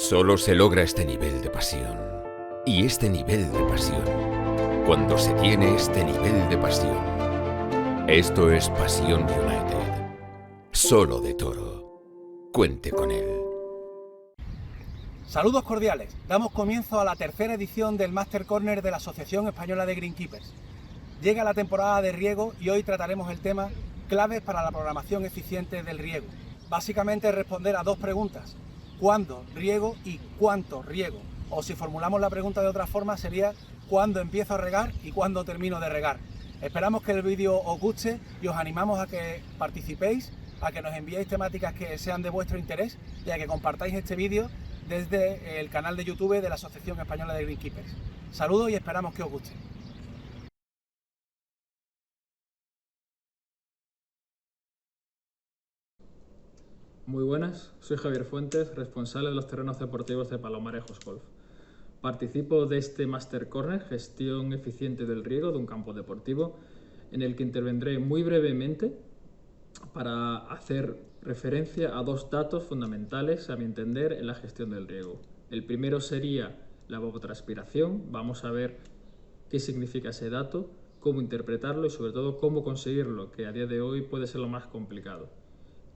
Solo se logra este nivel de pasión. Y este nivel de pasión, cuando se tiene este nivel de pasión. Esto es Pasión United. Solo de Toro. Cuente con él. Saludos cordiales. Damos comienzo a la tercera edición del Master Corner de la Asociación Española de Greenkeepers. Llega la temporada de riego y hoy trataremos el tema claves para la programación eficiente del riego. Básicamente responder a dos preguntas: ¿cuándo riego y cuánto riego? O si formulamos la pregunta de otra forma sería ¿cuándo empiezo a regar y cuándo termino de regar? Esperamos que el vídeo os guste y os animamos a que participéis, a que nos enviéis temáticas que sean de vuestro interés y a que compartáis este vídeo desde el canal de YouTube de la Asociación Española de Greenkeepers. Saludos y esperamos que os guste. Muy buenas, soy Javier Fuentes, responsable de los terrenos deportivos de Palomarejos Golf. Participo de este Master Corner, gestión eficiente del riego de un campo deportivo, en el que intervendré muy brevemente para hacer referencia a dos datos fundamentales, a mi entender, en la gestión del riego. El primero sería la evapotranspiración. Vamos a ver qué significa ese dato, cómo interpretarlo y sobre todo cómo conseguirlo, que a día de hoy puede ser lo más complicado.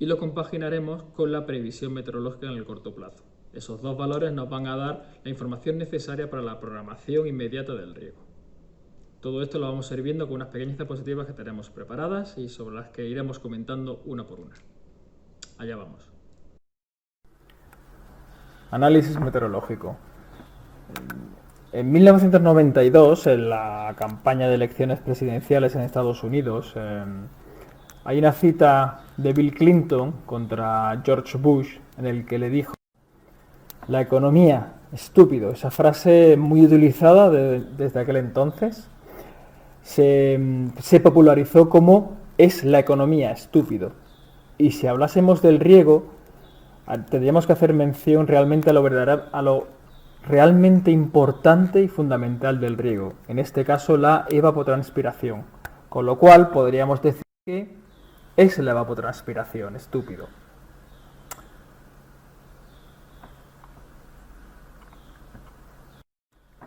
Y lo compaginaremos con la previsión meteorológica en el corto plazo. Esos dos valores nos van a dar la información necesaria para la programación inmediata del riego. Todo esto lo vamos a ir viendo con unas pequeñas diapositivas que tenemos preparadas y sobre las que iremos comentando una por una. Allá vamos. Análisis meteorológico. En 1992, en la campaña de elecciones presidenciales en Estados Unidos, hay una cita de Bill Clinton contra George Bush en el que le dijo: la economía, estúpido. Esa frase muy utilizada desde aquel entonces se popularizó como es la economía, estúpido. Y si hablásemos del riego, tendríamos que hacer mención realmente a lo realmente importante y fundamental del riego, en este caso la evapotranspiración, con lo cual podríamos decir que es la evapotranspiración, estúpido.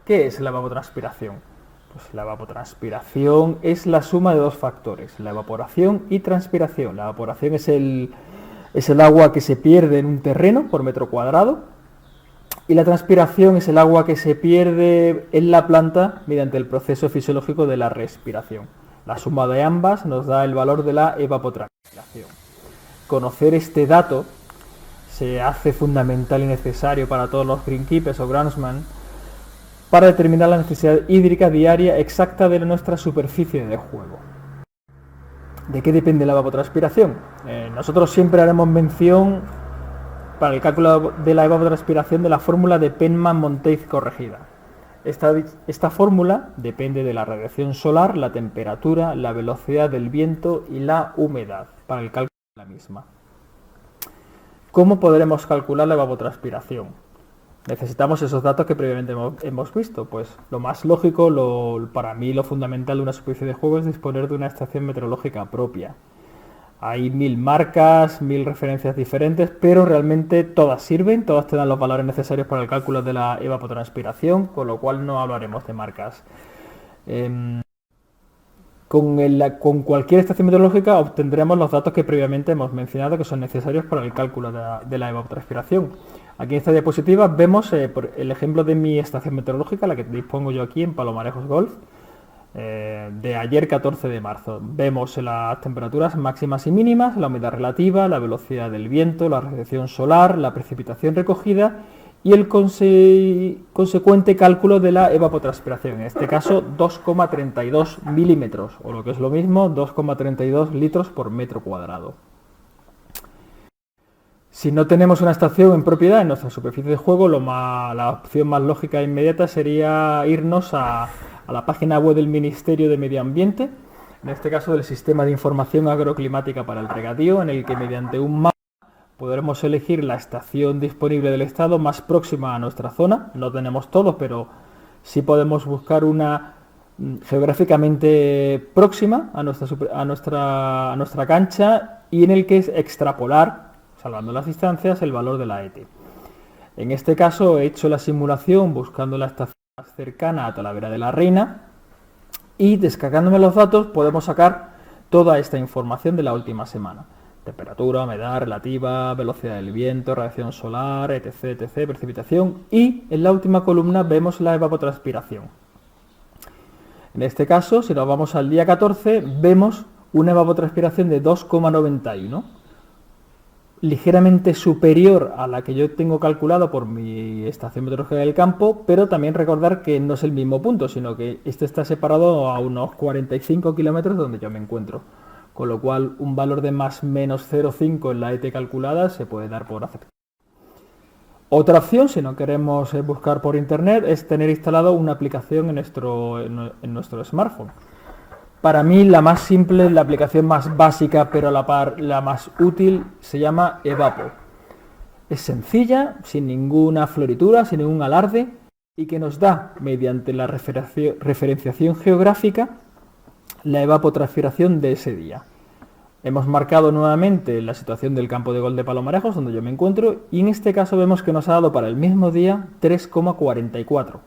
¿Qué es la evapotranspiración? Pues la evapotranspiración es la suma de dos factores, la evaporación y transpiración. La evaporación es el agua que se pierde en un terreno por metro cuadrado, y la transpiración es el agua que se pierde en la planta mediante el proceso fisiológico de la respiración. La suma de ambas nos da el valor de la evapotranspiración. Conocer este dato se hace fundamental y necesario para todos los greenkeepers o groundsmen para determinar la necesidad hídrica diaria exacta de nuestra superficie de juego. ¿De qué depende la evapotranspiración? Nosotros siempre haremos mención para el cálculo de la evapotranspiración de la fórmula de Penman-Monteith corregida. Esta fórmula depende de la radiación solar, la temperatura, la velocidad del viento y la humedad para el cálculo de la misma. ¿Cómo podremos calcular la evapotranspiración? Necesitamos esos datos que previamente hemos visto. Pues lo más lógico, para mí lo fundamental de una superficie de juego es disponer de una estación meteorológica propia. Hay 1000 marcas, 1000 referencias diferentes, pero realmente todas sirven, todas te dan los valores necesarios para el cálculo de la evapotranspiración, con lo cual no hablaremos de marcas. Con cualquier estación meteorológica obtendremos los datos que previamente hemos mencionado que son necesarios para el cálculo de la evapotranspiración. Aquí en esta diapositiva vemos el ejemplo de mi estación meteorológica, la que dispongo yo aquí en Palomarejos Golf, de ayer 14 de marzo. Vemos las temperaturas máximas y mínimas, la humedad relativa, la velocidad del viento, la radiación solar, la precipitación recogida y el consecuente cálculo de la evapotranspiración, en este caso 2,32 milímetros, o lo que es lo mismo, 2,32 litros por metro cuadrado. Si no tenemos una estación en propiedad en nuestra superficie de juego, la opción más lógica e inmediata sería irnos a la página web del Ministerio de Medio Ambiente, en este caso del Sistema de Información Agroclimática para el Regadío, en el que mediante un mapa podremos elegir la estación disponible del estado más próxima a nuestra zona. No tenemos todo, pero sí podemos buscar una geográficamente próxima a nuestra cancha y en el que es extrapolar, salvando las distancias, el valor de la ET. En este caso he hecho la simulación buscando la estación más cercana a Talavera de la Reina y descargándome los datos podemos sacar toda esta información de la última semana. Temperatura, humedad relativa, velocidad del viento, radiación solar, etc, etc, precipitación, y en la última columna vemos la evapotranspiración. En este caso, si nos vamos al día 14, vemos una evapotranspiración de 2,91, ligeramente superior a la que yo tengo calculado por mi estación meteorológica del campo, pero también recordar que no es el mismo punto, sino que este está separado a unos 45 kilómetros de donde yo me encuentro. Con lo cual, un valor de más menos 0,5 en la ET calculada se puede dar por aceptado. Otra opción, si no queremos buscar por internet, es tener instalado una aplicación en nuestro smartphone. Para mí, la más simple, la aplicación más básica, pero a la par la más útil, se llama Evapo. Es sencilla, sin ninguna floritura, sin ningún alarde, y que nos da, mediante la referenciación geográfica, la evapotranspiración de ese día. Hemos marcado nuevamente la situación del campo de golf de Palomarejos, donde yo me encuentro, y en este caso vemos que nos ha dado para el mismo día 3,44.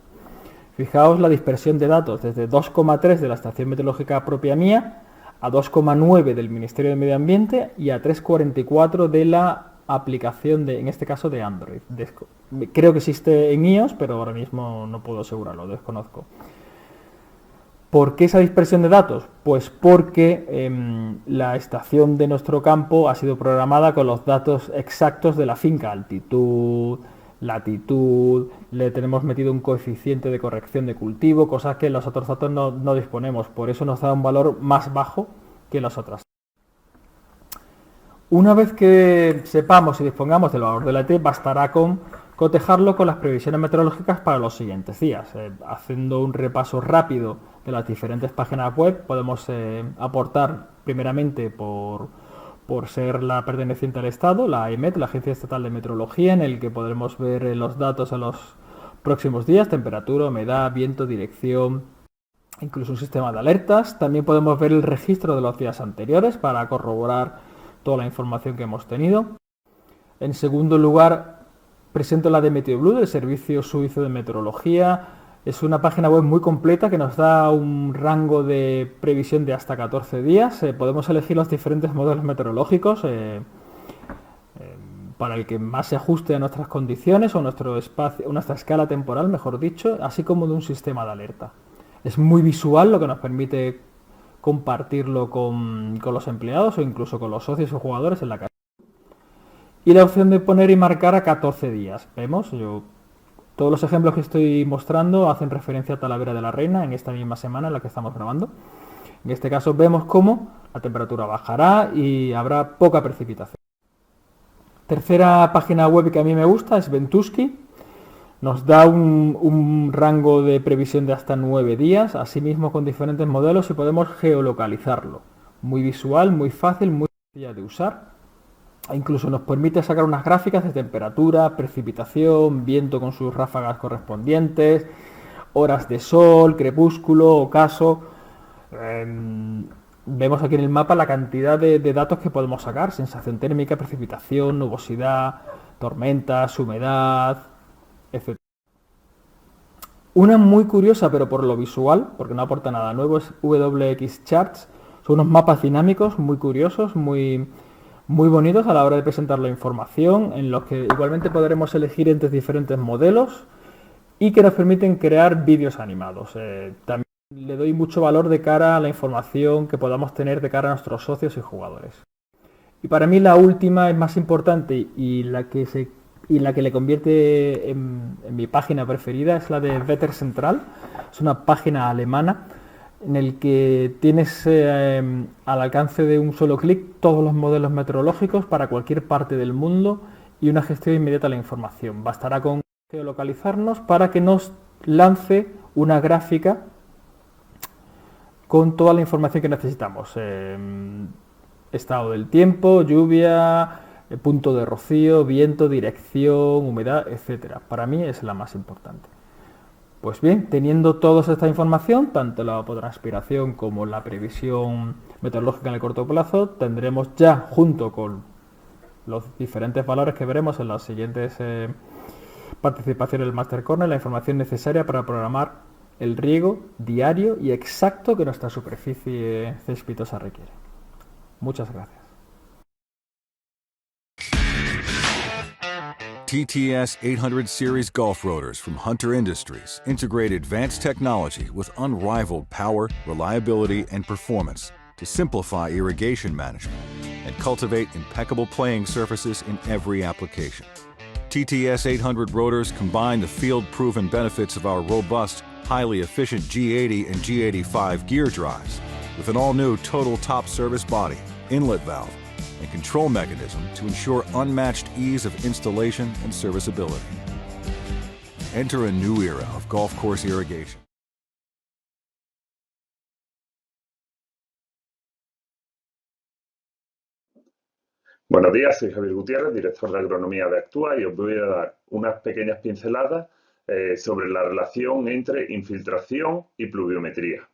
Fijaos la dispersión de datos desde 2,3 de la estación meteorológica propia mía, a 2,9 del Ministerio de Medio Ambiente y a 3,44 de la aplicación en este caso de Android. Creo que existe en iOS, pero ahora mismo no puedo asegurarlo, desconozco. ¿Por qué esa dispersión de datos? Pues porque la estación de nuestro campo ha sido programada con los datos exactos de la finca, altitud, latitud, le tenemos metido un coeficiente de corrección de cultivo, cosas que en los otros datos no disponemos, por eso nos da un valor más bajo que las otras. Una vez que sepamos y dispongamos del valor de la ET, bastará con cotejarlo con las previsiones meteorológicas para los siguientes días. Haciendo un repaso rápido de las diferentes páginas web, podemos aportar primeramente por ser la perteneciente al Estado, la AEMET, la Agencia Estatal de Meteorología, en el que podremos ver los datos en los próximos días, temperatura, humedad, viento, dirección, incluso un sistema de alertas. También podemos ver el registro de los días anteriores para corroborar toda la información que hemos tenido. En segundo lugar, presento la de MeteoBlue, del Servicio Suizo de Meteorología. Es una página web muy completa que nos da un rango de previsión de hasta 14 días. Podemos elegir los diferentes modelos meteorológicos para el que más se ajuste a nuestras condiciones o nuestro espacio, nuestra escala temporal, mejor dicho, así como de un sistema de alerta. Es muy visual, lo que nos permite compartirlo con los empleados o incluso con los socios o jugadores en la calle. Y la opción de poner y marcar a 14 días. Vemos, todos los ejemplos que estoy mostrando hacen referencia a Talavera de la Reina en esta misma semana en la que estamos grabando. En este caso vemos cómo la temperatura bajará y habrá poca precipitación. Tercera página web que a mí me gusta es Ventusky. Nos da un rango de previsión de hasta 9 días, asimismo con diferentes modelos y podemos geolocalizarlo. Muy visual, muy fácil, muy sencilla de usar. E incluso nos permite sacar unas gráficas de temperatura, precipitación, viento con sus ráfagas correspondientes, horas de sol, crepúsculo, ocaso. Vemos aquí en el mapa la cantidad de datos que podemos sacar: sensación térmica, precipitación, nubosidad, tormentas, humedad, etc. Una muy curiosa, pero por lo visual, porque no aporta nada nuevo, es WX Charts. Son unos mapas dinámicos muy curiosos, muy bonitos a la hora de presentar la información, en los que igualmente podremos elegir entre diferentes modelos y que nos permiten crear vídeos animados. También le doy mucho valor de cara a la información que podamos tener de cara a nuestros socios y jugadores. Y para mí la última es más importante y la que le convierte en mi página preferida es la de Wetter Central. Es una página alemana en el que tienes al alcance de un solo clic todos los modelos meteorológicos para cualquier parte del mundo y una gestión inmediata de la información. Bastará con geolocalizarnos para que nos lance una gráfica con toda la información que necesitamos. Estado del tiempo, lluvia, punto de rocío, viento, dirección, humedad, etc. Para mí es la más importante. Pues bien, teniendo toda esta información, tanto la evapotranspiración como la previsión meteorológica en el corto plazo, tendremos ya, junto con los diferentes valores que veremos en los siguientes participación en el Master Corner la información necesaria para programar el riego diario y exacto que nuestra superficie cespitosa requiere. Muchas gracias. TTS 800 Series Golf Rotors from Hunter Industries integrate advanced technology with unrivaled power, reliability, and performance to simplify irrigation management and cultivate impeccable playing surfaces in every application. TTS 800 rotors combine the field-proven benefits of our robust, highly efficient G80 and G85 gear drives with an all-new total top service body, inlet valve, and control mechanism to ensure unmatched ease of installation and serviceability. Enter a new era of golf course irrigation. Buenos días, soy Javier Gutiérrez, director de Agronomía de Actúa, y os voy a dar unas pequeñas pinceladas sobre la relación entre infiltración y pluviometría.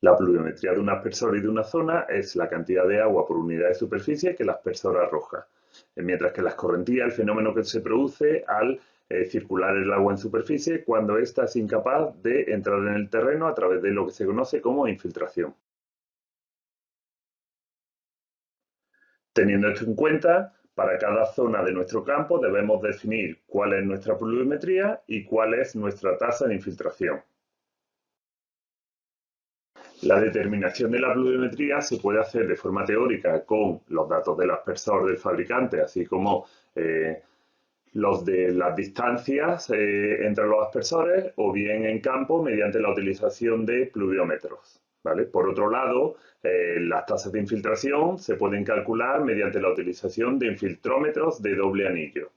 La pluviometría de un aspersor y de una zona es la cantidad de agua por unidad de superficie que el aspersor arroja, mientras que la escorrentía es el fenómeno que se produce al circular el agua en superficie cuando ésta es incapaz de entrar en el terreno a través de lo que se conoce como infiltración. Teniendo esto en cuenta, para cada zona de nuestro campo debemos definir cuál es nuestra pluviometría y cuál es nuestra tasa de infiltración. La determinación de la pluviometría se puede hacer de forma teórica con los datos del aspersor del fabricante, así como los de las distancias entre los aspersores, o bien en campo mediante la utilización de pluviómetros, ¿vale? Por otro lado, las tasas de infiltración se pueden calcular mediante la utilización de infiltrómetros de doble anillo.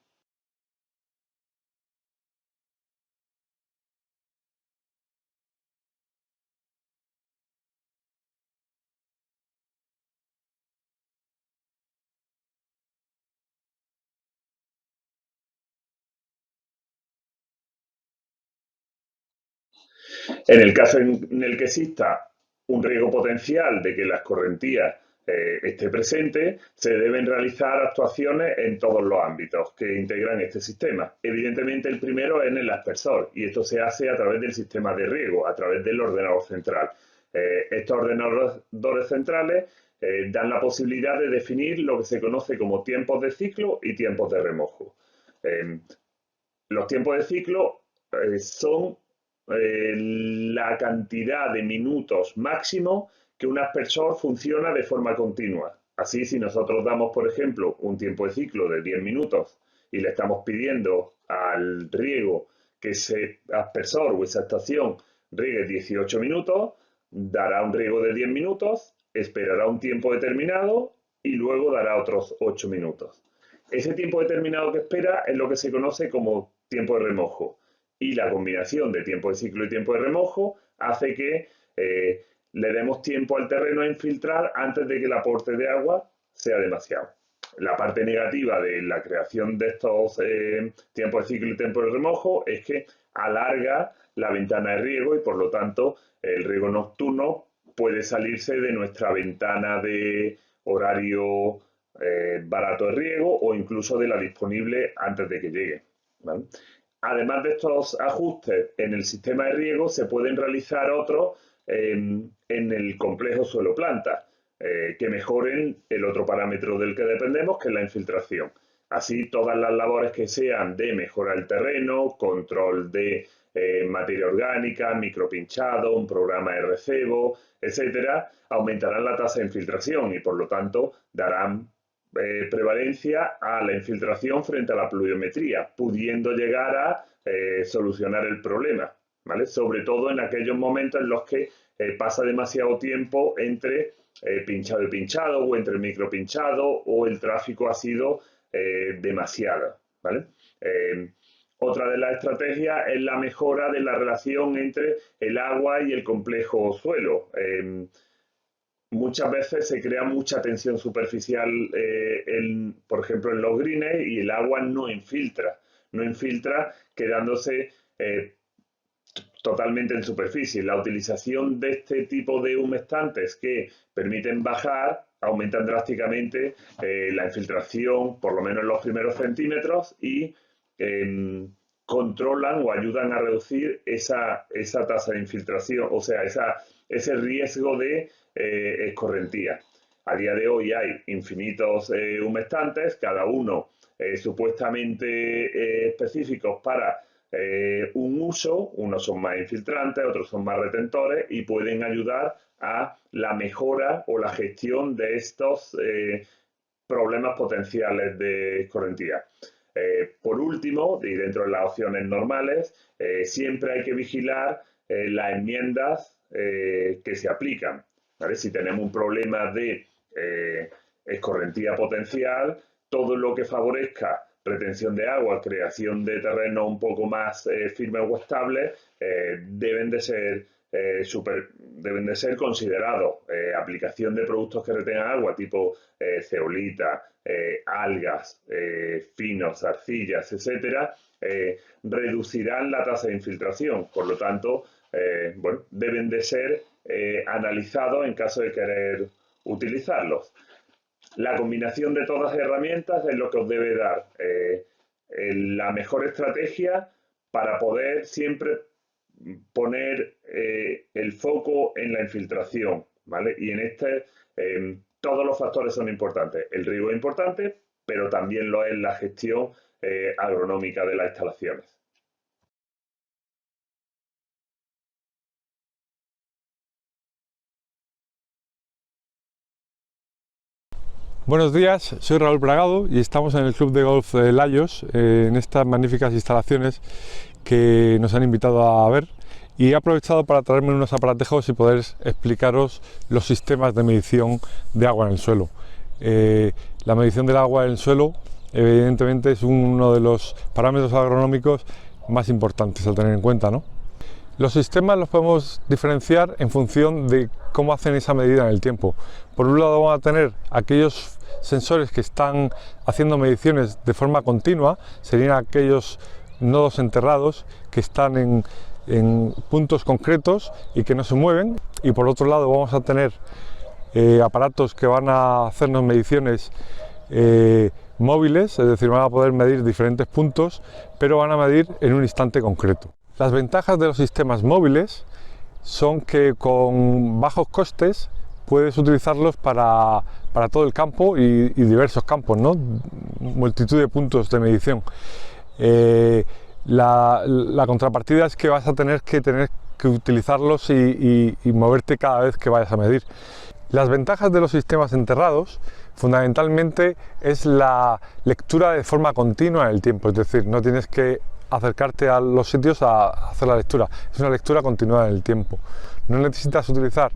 En el caso en el que exista un riesgo potencial de que la escorrentía esté presente, se deben realizar actuaciones en todos los ámbitos que integran este sistema. Evidentemente, el primero es en el aspersor, y esto se hace a través del sistema de riego, a través del ordenador central. Estos ordenadores centrales dan la posibilidad de definir lo que se conoce como tiempos de ciclo y tiempos de remojo. Los tiempos de ciclo son la cantidad de minutos máximo que un aspersor funciona de forma continua. Así, si nosotros damos, por ejemplo, un tiempo de ciclo de 10 minutos y le estamos pidiendo al riego que ese aspersor o esa estación riegue 18 minutos, dará un riego de 10 minutos, esperará un tiempo determinado y luego dará otros 8 minutos. Ese tiempo determinado que espera es lo que se conoce como tiempo de remojo. Y la combinación de tiempo de ciclo y tiempo de remojo hace que le demos tiempo al terreno a infiltrar antes de que el aporte de agua sea demasiado. La parte negativa de la creación de estos tiempos de ciclo y tiempo de remojo es que alarga la ventana de riego y por lo tanto el riego nocturno puede salirse de nuestra ventana de horario barato de riego o incluso de la disponible antes de que llegue, ¿vale? Además de estos ajustes en el sistema de riego, se pueden realizar otros en el complejo suelo-planta, que mejoren el otro parámetro del que dependemos, que es la infiltración. Así, todas las labores que sean de mejorar el terreno, control de materia orgánica, micropinchado, un programa de recebo, etcétera, aumentarán la tasa de infiltración y, por lo tanto, darán prevalencia a la infiltración frente a la pluviometría, pudiendo llegar a solucionar el problema, ¿vale? Sobre todo en aquellos momentos en los que pasa demasiado tiempo entre pinchado y pinchado, o entre micropinchado, o el tráfico ha sido demasiado, ¿vale? Otra de las estrategias es la mejora de la relación entre el agua y el complejo suelo. Muchas veces se crea mucha tensión superficial, por ejemplo, en los greens, y el agua no infiltra quedándose totalmente en superficie. La utilización de este tipo de humectantes que permiten bajar aumentan drásticamente la infiltración, por lo menos en los primeros centímetros, y controlan o ayudan a reducir esa tasa de infiltración, o sea, ese riesgo de escorrentía. A día de hoy hay infinitos humectantes, cada uno supuestamente específicos para un uso. Unos son más infiltrantes, otros son más retentores y pueden ayudar a la mejora o la gestión de estos problemas potenciales de escorrentía. Por último, y dentro de las opciones normales, siempre hay que vigilar las enmiendas que se aplican, ¿vale? Si tenemos un problema de escorrentía potencial, todo lo que favorezca retención de agua, creación de terrenos un poco más firmes o estables, deben de ser considerados. Aplicación de productos que retengan agua, tipo zeolita, algas, finos, arcillas, etcétera, reducirán la tasa de infiltración. Por lo tanto, deben de ser analizados en caso de querer utilizarlos. La combinación de todas las herramientas es lo que os debe dar la mejor estrategia para poder siempre poner el foco en la infiltración, ¿vale? Y en todos los factores son importantes. El riego es importante, pero también lo es la gestión agronómica de las instalaciones. Buenos días, soy Raúl Bragado y estamos en el Club de Golf de Layos, en estas magníficas instalaciones que nos han invitado a ver, y he aprovechado para traerme unos aparatejos y poder explicaros los sistemas de medición de agua en el suelo. La medición del agua en el suelo, evidentemente, es uno de los parámetros agronómicos más importantes a tener en cuenta, ¿no? Los sistemas los podemos diferenciar en función de cómo hacen esa medida en el tiempo. Por un lado, vamos a tener aquellos sensores que están haciendo mediciones de forma continua, serían aquellos nodos enterrados que están en puntos concretos y que no se mueven. Y por otro lado, vamos a tener aparatos que van a hacernos mediciones móviles, es decir, van a poder medir diferentes puntos, pero van a medir en un instante concreto. Las ventajas de los sistemas móviles son que con bajos costes puedes utilizarlos para todo el campo y diversos campos, ¿no? Multitud de puntos de medición. La contrapartida es que vas a tener que utilizarlos y moverte cada vez que vayas a medir. Las ventajas de los sistemas enterrados fundamentalmente es la lectura de forma continua en el tiempo, es decir, no tienes que acercarte a los sitios a hacer la lectura, es una lectura continuada en el tiempo. No necesitas utilizar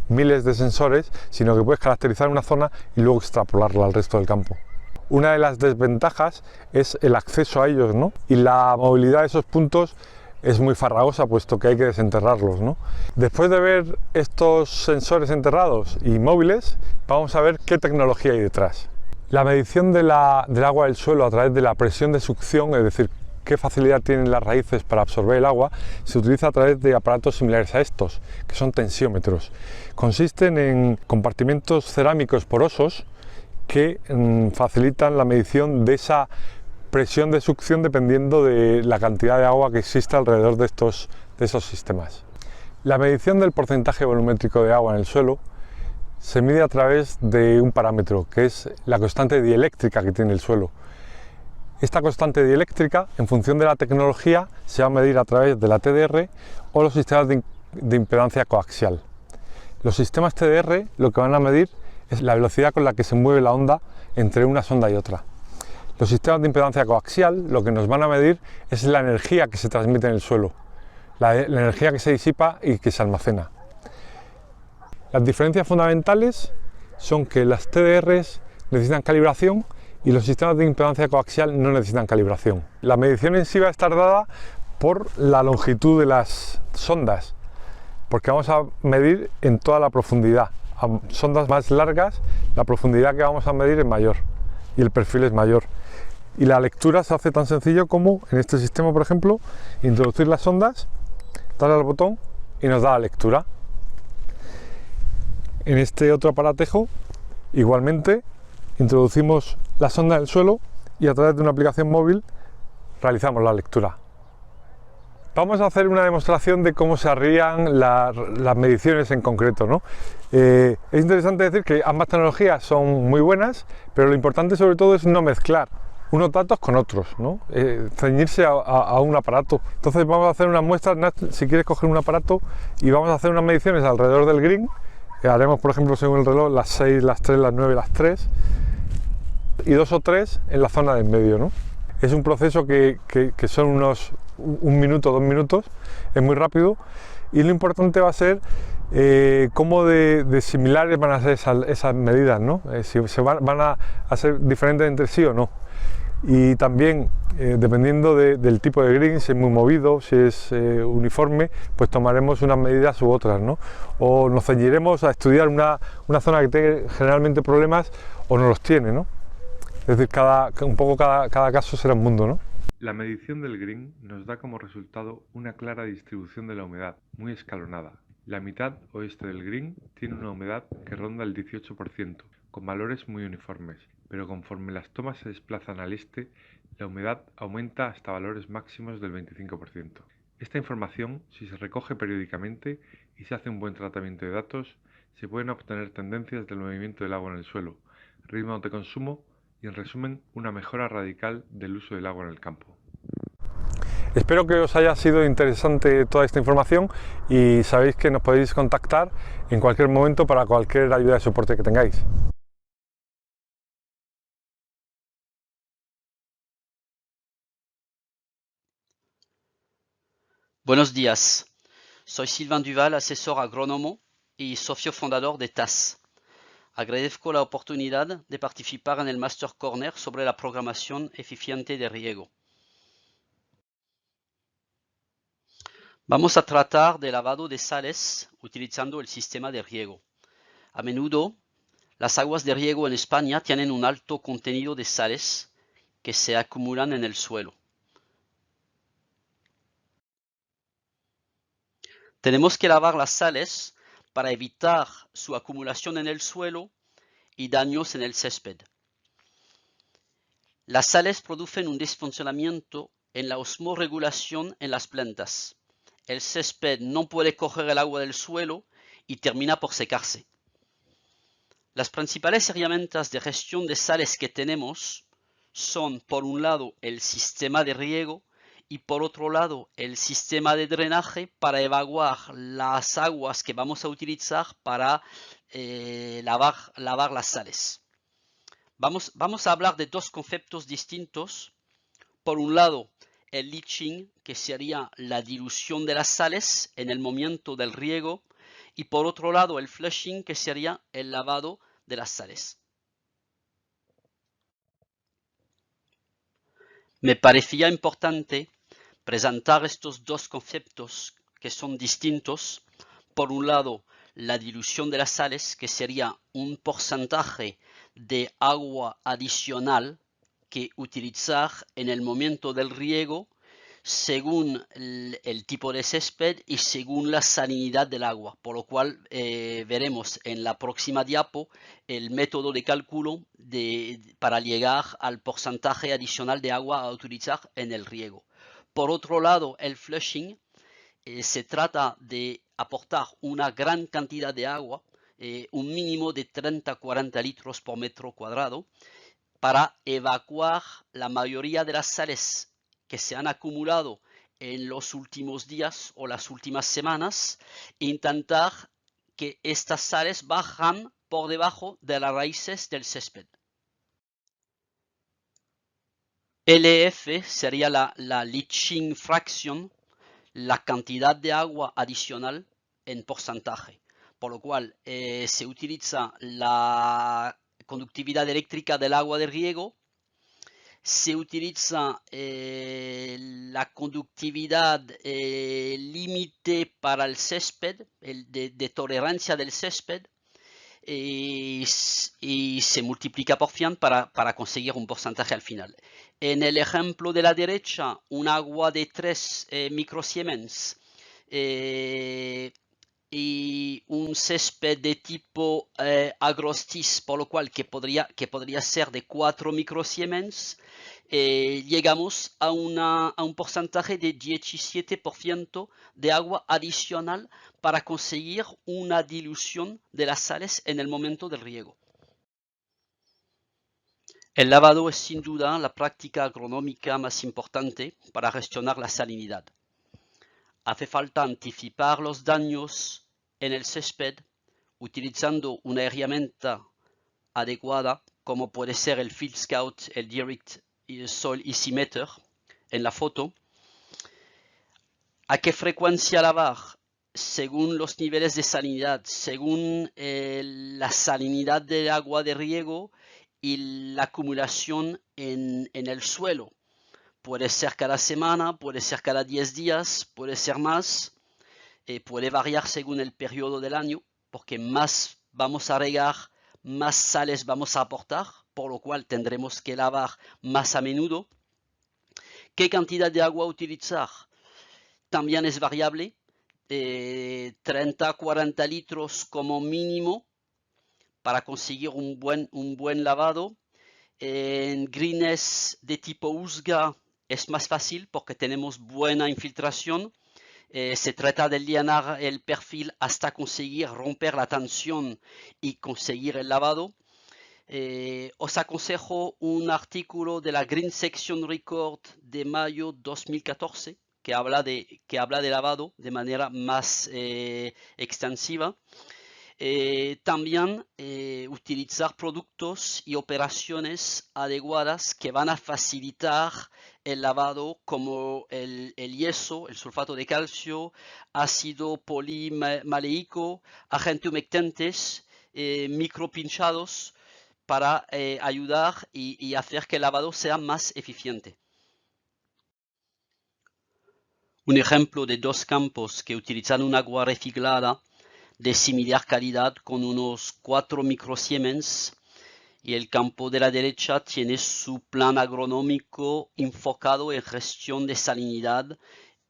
miles de sensores, sino que puedes caracterizar una zona y luego extrapolarla al resto del campo. Una de las desventajas es el acceso a ellos, ¿no? Y la movilidad de esos puntos es muy farragosa, puesto que hay que desenterrarlos, ¿no? Después de ver estos sensores enterrados y móviles, vamos a ver qué tecnología hay detrás. La medición del agua del suelo a través de la presión de succión, es decir, qué facilidad tienen las raíces para absorber el agua, se utiliza a través de aparatos similares a estos, que son tensiómetros. Consisten en compartimentos cerámicos porosos que facilitan la medición de esa presión de succión dependiendo de la cantidad de agua que existe alrededor de esos sistemas. La medición del porcentaje volumétrico de agua en el suelo se mide a través de un parámetro, que es la constante dieléctrica que tiene el suelo. Esta constante dieléctrica, en función de la tecnología, se va a medir a través de la TDR o los sistemas de impedancia coaxial. Los sistemas TDR lo que van a medir es la velocidad con la que se mueve la onda entre una sonda y otra. Los sistemas de impedancia coaxial lo que nos van a medir es la energía que se transmite en el suelo, la energía que se disipa y que se almacena. Las diferencias fundamentales son que las TDRs necesitan calibración y los sistemas de impedancia coaxial no necesitan calibración. La medición en sí va a estar dada por la longitud de las sondas, porque vamos a medir en toda la profundidad. A sondas más largas, la profundidad que vamos a medir es mayor y el perfil es mayor. y la lectura se hace tan sencillo como en este sistema, por ejemplo, introducir las ondas, darle al botón y nos da la lectura. En este otro aparatejo, igualmente, introducimos la sonda en el suelo y a través de una aplicación móvil realizamos la lectura. Vamos a hacer una demostración de cómo se harían las mediciones en concreto, ¿no? Es interesante decir que ambas tecnologías son muy buenas, pero lo importante sobre todo es no mezclar unos datos con otros, ¿no? Ceñirse a un aparato. Entonces vamos a hacer unas muestras, si quieres coger un aparato, y vamos a hacer unas mediciones alrededor del green. Haremos, por ejemplo, según el reloj, las 6, las 3, las 9, las 3 y 2 o 3 en la zona del medio, ¿no? Es un proceso que son unos 1 minuto, 2 minutos, es muy rápido, y lo importante va a ser cómo de similares van a ser esas medidas, ¿no? Si van a ser diferentes entre sí o no. Y también, dependiendo del tipo de green, si es muy movido, si es uniforme, pues tomaremos unas medidas u otras, ¿no? O nos ceñiremos a estudiar una zona que tiene generalmente problemas o no los tiene, ¿no? Es decir, cada caso será un mundo, ¿no? La medición del green nos da como resultado una clara distribución de la humedad, muy escalonada. La mitad oeste del green tiene una humedad que ronda el 18%, con valores muy uniformes, pero conforme las tomas se desplazan al este, la humedad aumenta hasta valores máximos del 25%. Esta información, si se recoge periódicamente y se hace un buen tratamiento de datos, se pueden obtener tendencias del movimiento del agua en el suelo, ritmos de consumo y, en resumen, una mejora radical del uso del agua en el campo. Espero que os haya sido interesante toda esta información y sabéis que nos podéis contactar en cualquier momento para cualquier ayuda de soporte que tengáis. Buenos días, soy Sylvain Duval, asesor agrónomo y socio fundador de TAS. Agradezco la oportunidad de participar en el Master Corner sobre la programación eficiente de riego. Vamos a tratar de lavado de sales utilizando el sistema de riego. A menudo, las aguas de riego en España tienen un alto contenido de sales que se acumulan en el suelo. Tenemos que lavar las sales para evitar su acumulación en el suelo y daños en el césped. Las sales producen un desfuncionamiento en la osmorregulación en las plantas. El césped no puede coger el agua del suelo y termina por secarse. Las principales herramientas de gestión de sales que tenemos son, por un lado, el sistema de riego y por otro lado el sistema de drenaje para evacuar las aguas que vamos a utilizar para lavar las sales. Vamos a hablar de dos conceptos distintos. Por un lado, el leaching, que sería la dilución de las sales en el momento del riego, y por otro lado el flushing, que sería el lavado de las sales. Me parecía importante presentar estos dos conceptos que son distintos. Por un lado, la dilución de las sales, que sería un porcentaje de agua adicional que utilizar en el momento del riego según el tipo de césped y según la salinidad del agua, por lo cual veremos en la próxima diapo el método de cálculo para llegar al porcentaje adicional de agua a utilizar en el riego. Por otro lado, el flushing se trata de aportar una gran cantidad de agua, un mínimo de 30-40 litros por metro cuadrado, para evacuar la mayoría de las sales que se han acumulado en los últimos días o las últimas semanas, e intentar que estas sales bajan por debajo de las raíces del césped. LF sería la leaching fraction, la cantidad de agua adicional en porcentaje, por lo cual se utiliza la conductividad eléctrica del agua de riego, se utiliza la conductividad límite para el césped, de tolerancia del césped, y se multiplica por 100 para conseguir un porcentaje al final. En el ejemplo de la derecha, un agua de 3 microsiemens y un césped de tipo agrostis, por lo cual que podría ser de 4 microsiemens, llegamos a un porcentaje de 17% de agua adicional para conseguir una dilución de las sales en el momento del riego. El lavado es sin duda la práctica agronómica más importante para gestionar la salinidad. Hace falta anticipar los daños en el césped utilizando una herramienta adecuada como puede ser el Field Scout, el Direct Soil Easy Meter en la foto. ¿A qué frecuencia lavar? Según los niveles de salinidad, según la salinidad del agua de riego y la acumulación en el suelo. Puede ser cada semana, puede ser cada 10 días, puede ser más, puede variar según el periodo del año, porque más vamos a regar, más sales vamos a aportar, por lo cual tendremos que lavar más a menudo. ¿Qué cantidad de agua utilizar? También es variable, 30 a 40 litros como mínimo para conseguir un buen lavado. En greens de tipo USGA es más fácil porque tenemos buena infiltración. Se trata de llenar el perfil hasta conseguir romper la tensión y conseguir el lavado. Os aconsejo un artículo de la Green Section Record de mayo 2014 que habla de lavado de manera más extensiva. También utilizar productos y operaciones adecuadas que van a facilitar el lavado, como el yeso, el sulfato de calcio, ácido polimaleico, agentes humectantes, micropinchados, para ayudar y hacer que el lavado sea más eficiente. Un ejemplo de 2 campos que utilizan un agua reciclada de similar calidad con unos 4 microsiemens, y el campo de la derecha tiene su plan agronómico enfocado en gestión de salinidad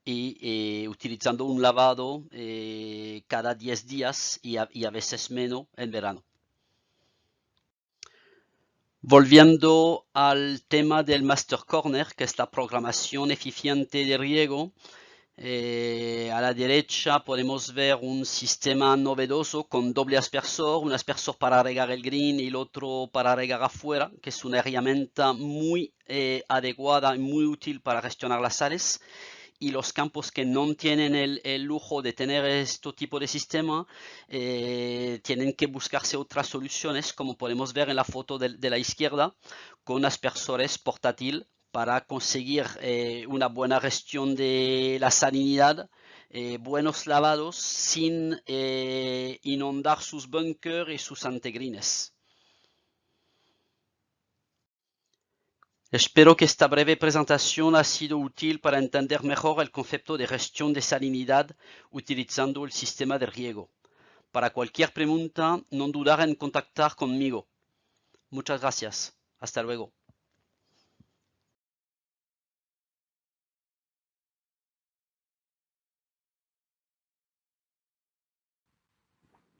y utilizando un lavado cada 10 días y a veces menos en verano. Volviendo al tema del Master Corner, que es la programación eficiente de riego, a la derecha podemos ver un sistema novedoso con doble aspersor, un aspersor para regar el green y el otro para regar afuera, que es una herramienta muy adecuada y muy útil para gestionar las sales. Y los campos que no tienen el lujo de tener este tipo de sistema tienen que buscarse otras soluciones, como podemos ver en la foto de la izquierda, con aspersores portátiles para conseguir una buena gestión de la salinidad, buenos lavados sin inundar sus bunkers y sus antegrines. Espero que esta breve presentación ha sido útil para entender mejor el concepto de gestión de salinidad utilizando el sistema de riego. Para cualquier pregunta, no dudar en contactar conmigo. Muchas gracias. Hasta luego.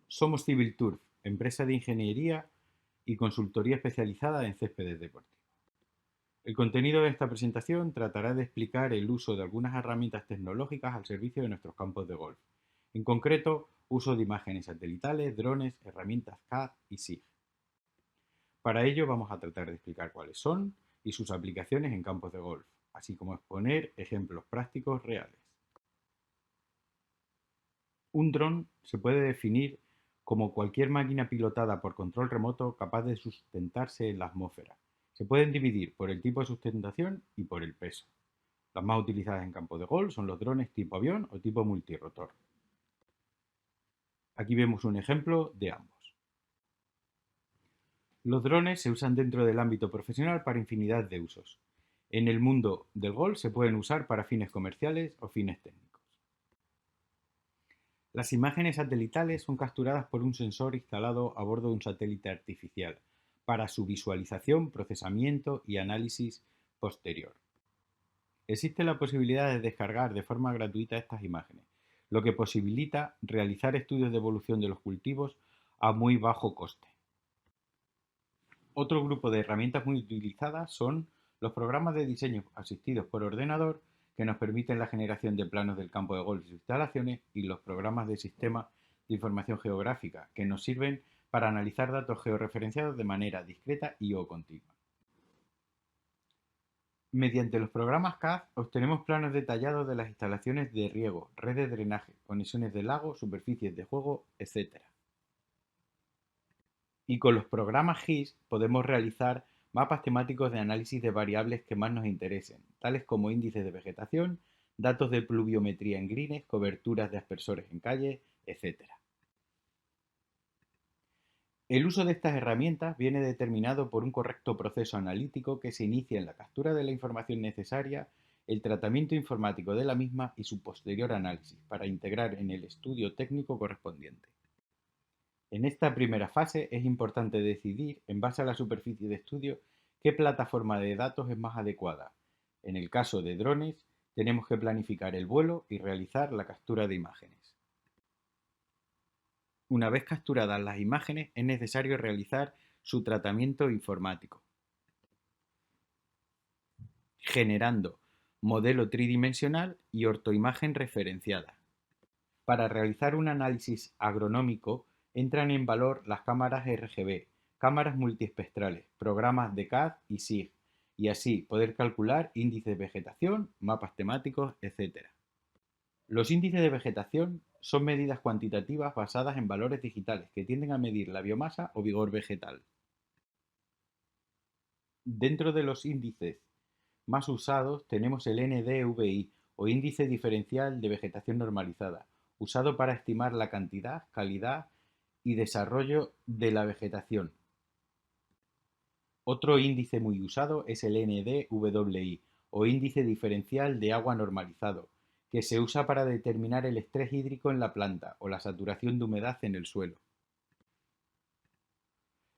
Somos Civilturf, empresa de ingeniería y consultoría especializada en céspedes deportivos. El contenido de esta presentación tratará de explicar el uso de algunas herramientas tecnológicas al servicio de nuestros campos de golf. En concreto, uso de imágenes satelitales, drones, herramientas CAD y SIG. Para ello vamos a tratar de explicar cuáles son y sus aplicaciones en campos de golf, así como exponer ejemplos prácticos reales. Un dron se puede definir como cualquier máquina pilotada por control remoto capaz de sustentarse en la atmósfera. Se pueden dividir por el tipo de sustentación y por el peso. Las más utilizadas en campo de golf son los drones tipo avión o tipo multirotor. Aquí vemos un ejemplo de ambos. Los drones se usan dentro del ámbito profesional para infinidad de usos. En el mundo del golf se pueden usar para fines comerciales o fines técnicos. Las imágenes satelitales son capturadas por un sensor instalado a bordo de un satélite artificial para su visualización, procesamiento y análisis posterior. Existe la posibilidad de descargar de forma gratuita estas imágenes, lo que posibilita realizar estudios de evolución de los cultivos a muy bajo coste. Otro grupo de herramientas muy utilizadas son los programas de diseño asistidos por ordenador que nos permiten la generación de planos del campo de golf y sus instalaciones, y los programas de sistema de información geográfica que nos sirven para analizar datos georreferenciados de manera discreta y o continua. Mediante los programas CAD obtenemos planos detallados de las instalaciones de riego, red de drenaje, conexiones de lago, superficies de juego, etc. Y con los programas GIS podemos realizar mapas temáticos de análisis de variables que más nos interesen, tales como índices de vegetación, datos de pluviometría en greens, coberturas de aspersores en calles, etc. El uso de estas herramientas viene determinado por un correcto proceso analítico que se inicia en la captura de la información necesaria, el tratamiento informático de la misma y su posterior análisis para integrar en el estudio técnico correspondiente. En esta primera fase es importante decidir, en base a la superficie de estudio, qué plataforma de datos es más adecuada. En el caso de drones, tenemos que planificar el vuelo y realizar la captura de imágenes. Una vez capturadas las imágenes, es necesario realizar su tratamiento informático, generando modelo tridimensional y ortoimagen referenciada. Para realizar un análisis agronómico, entran en valor las cámaras RGB, cámaras multiespectrales, programas de CAD y SIG, y así poder calcular índices de vegetación, mapas temáticos, etc. Los índices de vegetación son medidas cuantitativas basadas en valores digitales que tienden a medir la biomasa o vigor vegetal. Dentro de los índices más usados tenemos el NDVI, o índice diferencial de vegetación normalizada, usado para estimar la cantidad, calidad y desarrollo de la vegetación. Otro índice muy usado es el NDWI, o índice diferencial de agua normalizado, que se usa para determinar el estrés hídrico en la planta o la saturación de humedad en el suelo.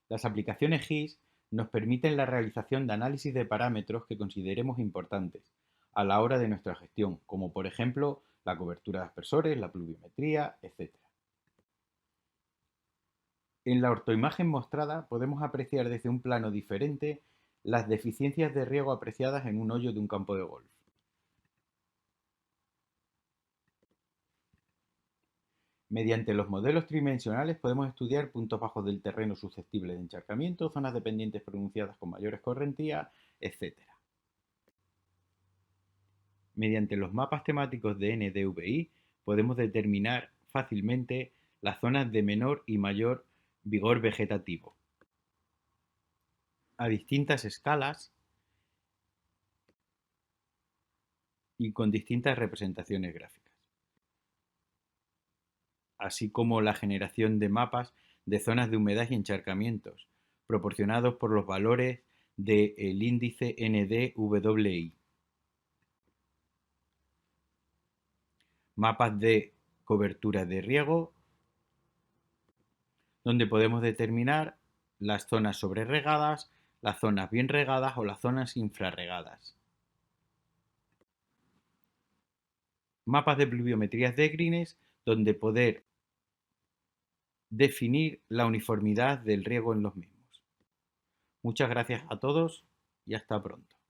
Las aplicaciones GIS nos permiten la realización de análisis de parámetros que consideremos importantes a la hora de nuestra gestión, como por ejemplo la cobertura de aspersores, la pluviometría, etc. En la ortoimagen mostrada podemos apreciar desde un plano diferente las deficiencias de riego apreciadas en un hoyo de un campo de golf. Mediante los modelos tridimensionales podemos estudiar puntos bajos del terreno susceptibles de encharcamiento, zonas de pendientes pronunciadas con mayores correntías, etc. Mediante los mapas temáticos de NDVI podemos determinar fácilmente las zonas de menor y mayor vigor vegetativo a distintas escalas y con distintas representaciones gráficas, así como la generación de mapas de zonas de humedad y encharcamientos, proporcionados por los valores del índice NDWI. Mapas de cobertura de riego, donde podemos determinar las zonas sobreregadas, las zonas bien regadas o las zonas infrarregadas. Mapas de pluviometrías de greens, donde poder definir la uniformidad del riego en los mismos. Muchas gracias a todos y hasta pronto.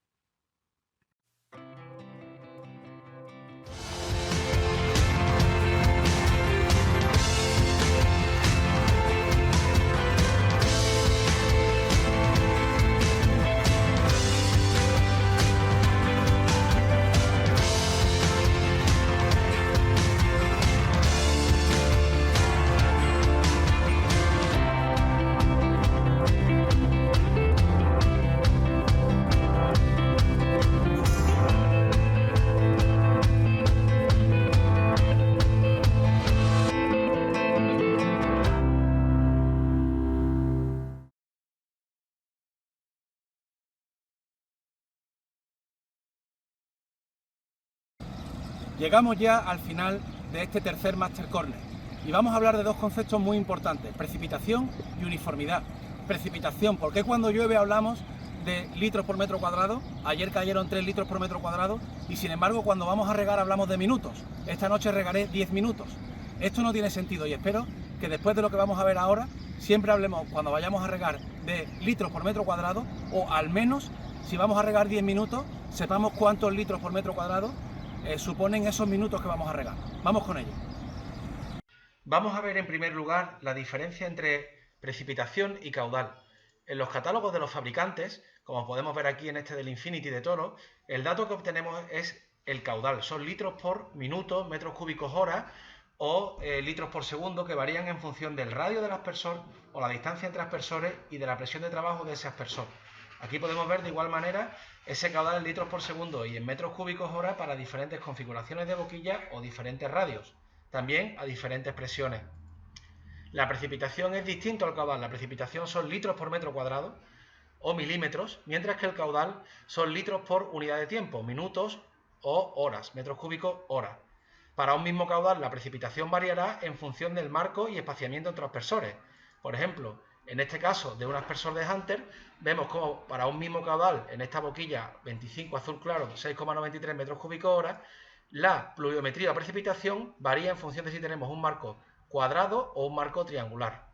Llegamos ya al final de este tercer Master Corner. Y vamos a hablar de dos conceptos muy importantes, precipitación y uniformidad. Precipitación, ¿por qué cuando llueve hablamos de litros por metro cuadrado? Ayer cayeron 3 litros por metro cuadrado y sin embargo cuando vamos a regar hablamos de minutos. Esta noche regaré 10 minutos. Esto no tiene sentido y espero que después de lo que vamos a ver ahora siempre hablemos cuando vayamos a regar de litros por metro cuadrado, o al menos si vamos a regar 10 minutos sepamos cuántos litros por metro cuadrado suponen esos minutos que vamos a regar. Vamos con ello. Vamos a ver en primer lugar la diferencia entre precipitación y caudal. En los catálogos de los fabricantes, como podemos ver aquí en este del Infinity de Toro, el dato que obtenemos es el caudal. Son litros por minuto, metros cúbicos hora o litros por segundo, que varían en función del radio del aspersor o la distancia entre aspersores y de la presión de trabajo de ese aspersor. Aquí podemos ver de igual manera ese caudal en litros por segundo y en metros cúbicos hora para diferentes configuraciones de boquilla o diferentes radios, también a diferentes presiones. La precipitación es distinto al caudal. La precipitación son litros por metro cuadrado o milímetros, mientras que el caudal son litros por unidad de tiempo, minutos o horas, metros cúbicos hora. Para un mismo caudal la precipitación variará en función del marco y espaciamiento entre aspersores. Por ejemplo, en este caso de un aspersor de Hunter, vemos como para un mismo caudal en esta boquilla 25 azul claro, 6,93 metros cúbicos hora, la pluviometría o precipitación varía en función de si tenemos un marco cuadrado o un marco triangular.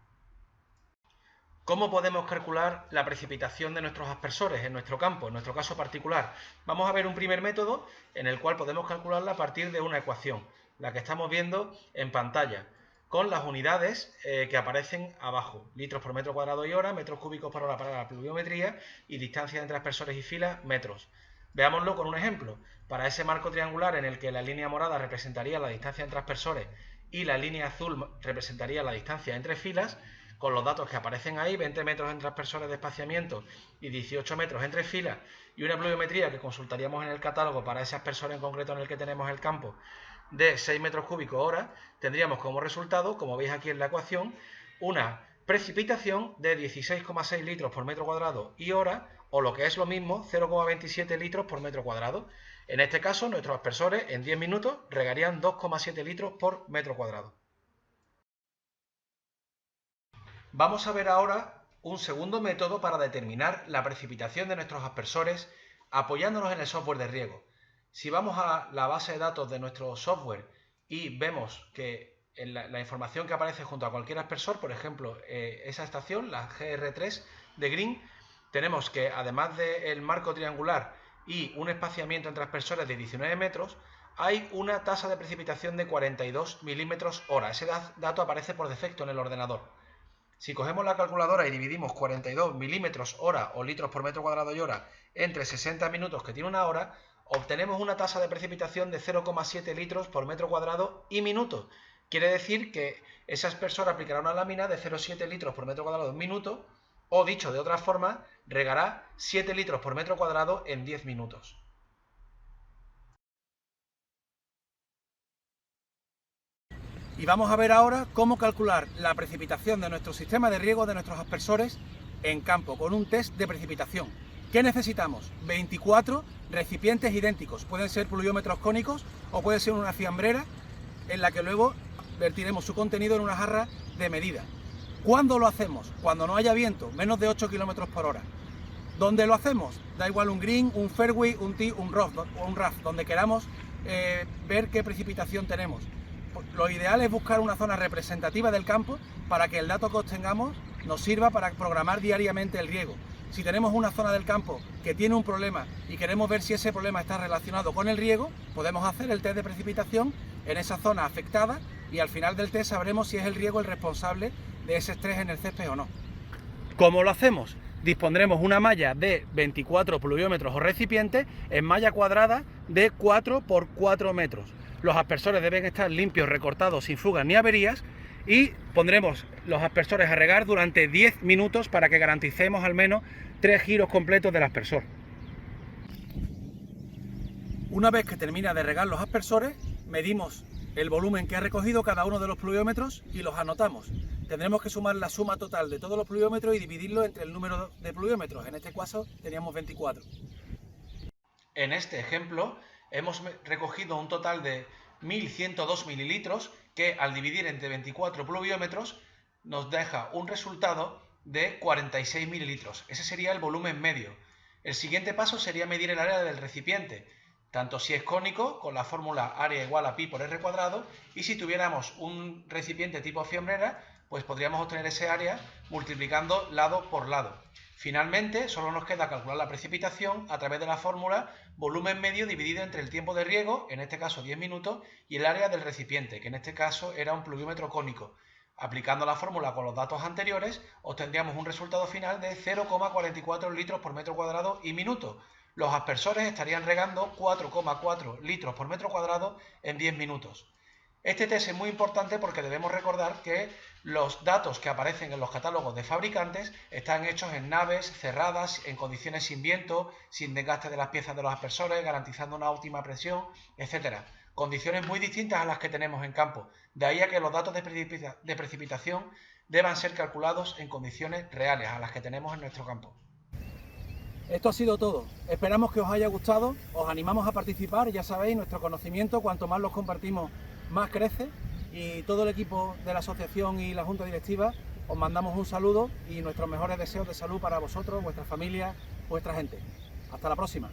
¿Cómo podemos calcular la precipitación de nuestros aspersores en nuestro campo, en nuestro caso particular? Vamos a ver un primer método en el cual podemos calcularla a partir de una ecuación, la que estamos viendo en pantalla, con las unidades que aparecen abajo, litros por metro cuadrado y hora, metros cúbicos por hora para la pluviometría y distancia entre aspersores y filas, metros. Veámoslo con un ejemplo. Para ese marco triangular en el que la línea morada representaría la distancia entre aspersores y la línea azul representaría la distancia entre filas, con los datos que aparecen ahí, 20 metros entre aspersores de espaciamiento y 18 metros entre filas, y una pluviometría que consultaríamos en el catálogo para ese aspersor en concreto en el que tenemos el campo de 6 metros cúbicos hora, tendríamos como resultado, como veis aquí en la ecuación, una precipitación de 16,6 litros por metro cuadrado y hora, o lo que es lo mismo, 0,27 litros por metro cuadrado. En este caso, nuestros aspersores en 10 minutos regarían 2,7 litros por metro cuadrado. Vamos a ver ahora un segundo método para determinar la precipitación de nuestros aspersores apoyándonos en el software de riego. Si vamos a la base de datos de nuestro software y vemos que en la información que aparece junto a cualquier aspersor, por ejemplo, esa estación, la GR3 de Green, tenemos que además del marco triangular y un espaciamiento entre aspersores de 19 metros, hay una tasa de precipitación de 42 milímetros hora. Ese dato aparece por defecto en el ordenador. Si cogemos la calculadora y dividimos 42 milímetros hora o litros por metro cuadrado y hora entre 60 minutos que tiene una hora, obtenemos una tasa de precipitación de 0,7 litros por metro cuadrado y minuto. Quiere decir que ese aspersor aplicará una lámina de 0,7 litros por metro cuadrado en minuto, o dicho de otra forma, regará 7 litros por metro cuadrado en 10 minutos. Y vamos a ver ahora cómo calcular la precipitación de nuestro sistema de riego de nuestros aspersores en campo, con un test de precipitación. ¿Qué necesitamos? 24 recipientes idénticos. Pueden ser pluviómetros cónicos o puede ser una fiambrera en la que luego vertiremos su contenido en una jarra de medida. ¿Cuándo lo hacemos? Cuando no haya viento, menos de 8 km por hora. ¿Dónde lo hacemos? Da igual un green, un fairway, un tee, un rough, donde queramos ver qué precipitación tenemos. Lo ideal es buscar una zona representativa del campo para que el dato que obtengamos nos sirva para programar diariamente el riego. Si tenemos una zona del campo que tiene un problema y queremos ver si ese problema está relacionado con el riego, podemos hacer el test de precipitación en esa zona afectada y al final del test sabremos si es el riego el responsable de ese estrés en el césped o no. ¿Cómo lo hacemos? Dispondremos una malla de 24 pluviómetros o recipientes en malla cuadrada de 4 por 4 metros. Los aspersores deben estar limpios, recortados, sin fugas ni averías, y pondremos los aspersores a regar durante 10 minutos para que garanticemos al menos 3 giros completos del aspersor. Una vez que termina de regar los aspersores, medimos el volumen que ha recogido cada uno de los pluviómetros y los anotamos. Tendremos que sumar la suma total de todos los pluviómetros y dividirlo entre el número de pluviómetros. En este caso teníamos 24. En este ejemplo hemos recogido un total de 1.102 mililitros que al dividir entre 24 pluviómetros nos deja un resultado de 46 mililitros. Ese sería el volumen medio. El siguiente paso sería medir el área del recipiente, tanto si es cónico, con la fórmula área igual a pi por r cuadrado, y si tuviéramos un recipiente tipo fiambrera, pues podríamos obtener ese área multiplicando lado por lado. Finalmente, solo nos queda calcular la precipitación a través de la fórmula volumen medio dividido entre el tiempo de riego, en este caso 10 minutos, y el área del recipiente, que en este caso era un pluviómetro cónico. Aplicando la fórmula con los datos anteriores, obtendríamos un resultado final de 0,44 litros por metro cuadrado y minuto. Los aspersores estarían regando 4,4 litros por metro cuadrado en 10 minutos. Este test es muy importante porque debemos recordar que los datos que aparecen en los catálogos de fabricantes están hechos en naves cerradas, en condiciones sin viento, sin desgaste de las piezas de los aspersores, garantizando una óptima presión, etc. Condiciones muy distintas a las que tenemos en campo. De ahí a que los datos de precipitación deban ser calculados en condiciones reales, a las que tenemos en nuestro campo. Esto ha sido todo. Esperamos que os haya gustado, os animamos a participar, ya sabéis, nuestro conocimiento, cuanto más los compartimos, más crece, y todo el equipo de la asociación y la junta directiva os mandamos un saludo y nuestros mejores deseos de salud para vosotros, vuestra familia, vuestra gente. Hasta la próxima.